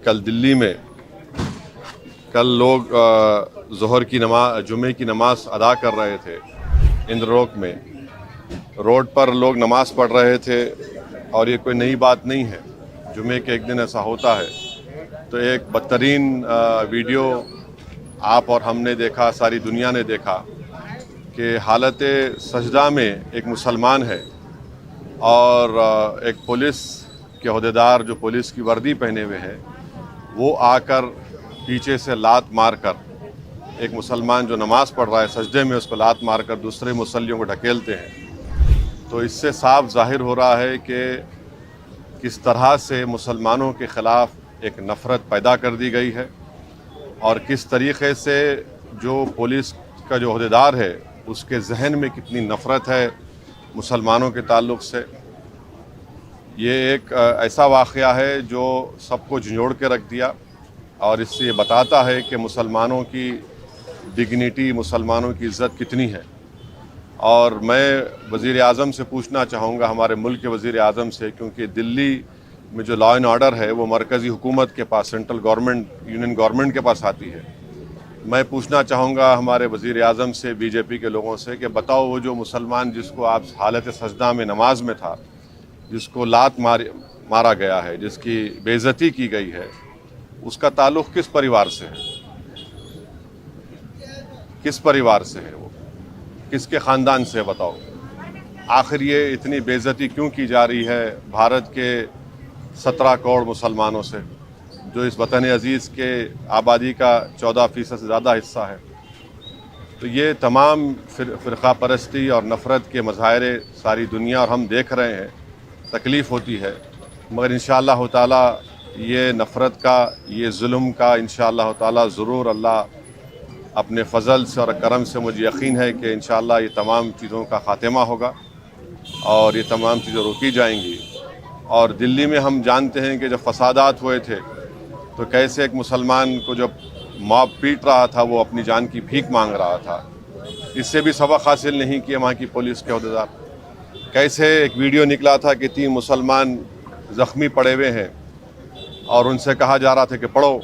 कल दिल्ली में कल लोग ज़ोहर की नमाज जुमे की नमाज अदा कर रहे थे इंद्रलोक में। रोड पर लोग नमाज पढ़ रहे थे और ये कोई नई बात नहीं है, जुमे के एक दिन ऐसा होता है। तो एक बदतरीन वीडियो आप और हमने देखा, सारी दुनिया ने देखा कि हालत सजदा में एक मुसलमान है और एक पुलिस के अहदेदार जो पुलिस की वर्दी पहने हुए हैं वो आकर पीछे से लात मारकर एक मुसलमान जो नमाज पढ़ रहा है सजदे में उसको लात मारकर दूसरे मुसल्लियों को ढकेलते हैं। तो इससे साफ जाहिर हो रहा है कि किस तरह से मुसलमानों के ख़िलाफ़ एक नफ़रत पैदा कर दी गई है और किस तरीक़े से जो पुलिस का जो अहदेदार है उसके जहन में कितनी नफ़रत है मुसलमानों के ताल्लुक़ से। ये एक ऐसा वाक़या है जो सबको झंझोड़ के रख दिया और इससे ये बताता है कि मुसलमानों की डिग्निटी, मुसलमानों की इज़्ज़त कितनी है। और मैं वज़ीर आज़म से पूछना चाहूँगा, हमारे मुल्क के वज़ीर आज़म से, क्योंकि दिल्ली में जो लॉ एंड ऑर्डर है वो मरकज़ी हुकूमत के पास, सेंट्रल गवर्नमेंट, यूनियन गवर्नमेंट के पास आती है। मैं पूछना चाहूँगा हमारे वज़ीर आज़म से, बीजेपी के लोगों से, कि बताओ वो जो मुसलमान जिसको आप हालत सजदा में नमाज में था, जिसको लात मारा गया है, जिसकी बेइज्जती की गई है, उसका ताल्लुक़ किस परिवार से है? किस परिवार से है वो? किसके ख़ानदान से है बताओ? आखिर ये इतनी बेइज्जती क्यों की जा रही है भारत के 17 करोड़ मुसलमानों से, जो इस वतन अज़ीज़ के आबादी का 14% से ज़्यादा हिस्सा है? तो ये तमाम फ़िरक़ा परस्ती और नफ़रत के मज़ाहिर सारी दुनिया और हम देख रहे हैं, तकलीफ़ होती है। मगर इंशाअल्लाह ताला ये नफ़रत का, ये जुल्म का इंशाअल्लाह ताला ज़रूर अल्लाह अपने फ़ज़ल से और करम से, मुझे यकीन है कि इंशाअल्लाह ये तमाम चीज़ों का ख़ात्मा होगा और ये तमाम चीज़ें रोकी जाएंगी। और दिल्ली में हम जानते हैं कि जब फ़सादात हुए थे तो कैसे एक मुसलमान को जब मॉब पीट रहा था वो अपनी जान की भीख मांग रहा था। इससे भी सबक हासिल नहीं किया वहाँ की पुलिस के अहदेदार। कैसे एक वीडियो निकला था कि 3 मुसलमान ज़ख्मी पड़े हुए हैं और उनसे कहा जा रहा था कि पढ़ो,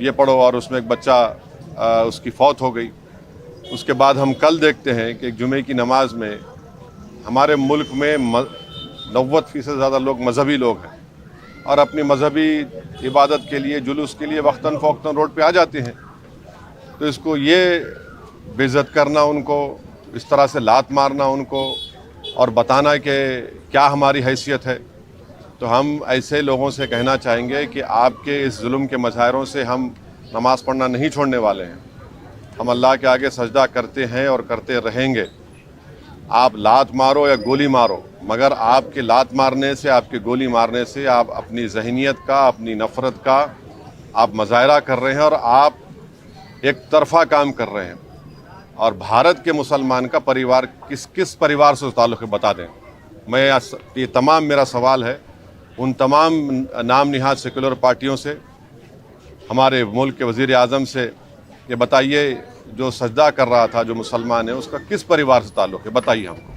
ये पढ़ो, और उसमें एक बच्चा उसकी फौत हो गई। उसके बाद हम कल देखते हैं कि जुमे की नमाज में हमारे मुल्क में 90% से ज़्यादा लोग मजहबी लोग हैं और अपनी मजहबी इबादत के लिए, जुलूस के लिए वक्तन फ़ौक्तन रोड पे आ जाते हैं। तो इसको ये बेइज्जत करना, उनको इस तरह से लात मारना उनको और बताना कि क्या हमारी हैसियत है, तो हम ऐसे लोगों से कहना चाहेंगे कि आपके इस जुल्म के मज़ाहिरों से हम नमाज़ पढ़ना नहीं छोड़ने वाले हैं। हम अल्लाह के आगे सजदा करते हैं और करते रहेंगे। आप लात मारो या गोली मारो, मगर आपके लात मारने से, आपके गोली मारने से आप अपनी ज़हनियत का, अपनी नफ़रत का आप मज़ाहिरा कर रहे हैं और आप एक तरफ़ा काम कर रहे हैं। और भारत के मुसलमान का परिवार किस परिवार से ताल्लुक़ है बता दें। मैं ये तमाम मेरा सवाल है उन तमाम नाम निहाद सेकुलर पार्टियों से, हमारे मुल्क के वज़ीर आज़म से, ये बताइए जो सजदा कर रहा था जो मुसलमान है उसका किस परिवार से ताल्लुक़ है, बताइए हमको।